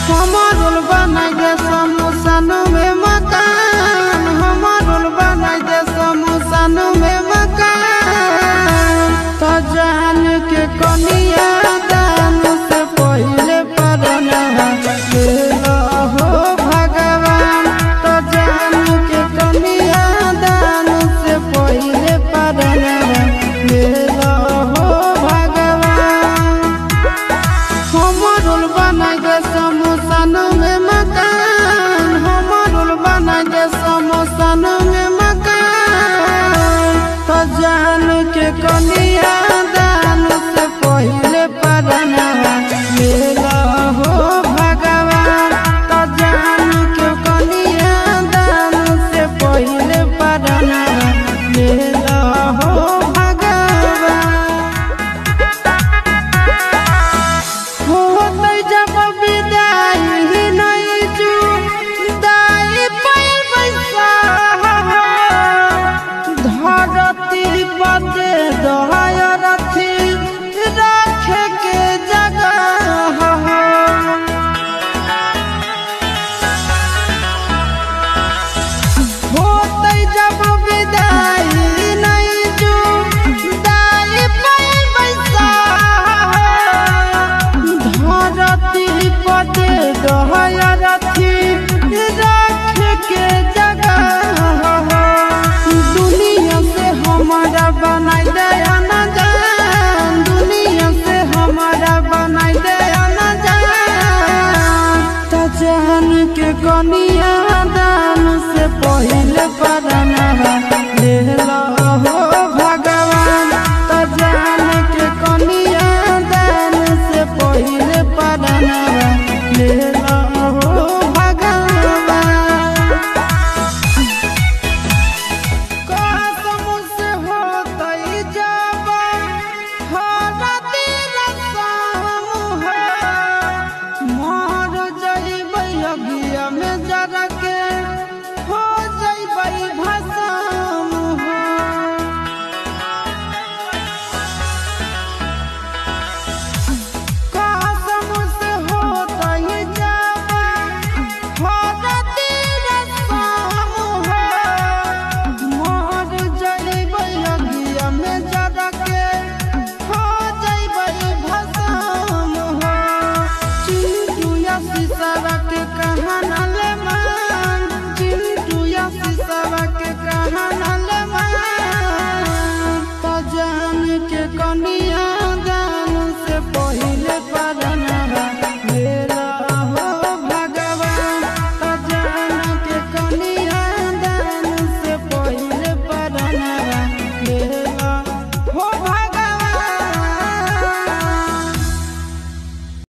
हमारुल बनाई दे समोसन में मकान, हमारुल बनाई दे समोसन में मकान। तो जान के कनिया दान से पहले परना लेला हो भगवान। तो जान के कनिया दान से पहले परना लेला हो भगवान। हमारुल बनाई दे समोसन में मकान, हमारुल बनाई दे समोसन में मकान। तो जान के कनिया दान से पहले परना लेला हो भगवान। तो जान के कनिया दान से पहले परना लेला हो भगवान। होते जब विदाई नहीं जुदाई पर बैसा, धरती पते दहाया रथी रखे के जगह। होते जब विदाई नहीं जुदाई पर बैसा, धरती पते दहाया रथी रख के जगह। दुनिया से हमारा बनाई दे अनजान, दुनिया से हमारा बनाई दे अनजान। तो जान के कनिया दान से पहले परना लेला हो भगवान। तो जान के कनिया दान से पहले परना लेला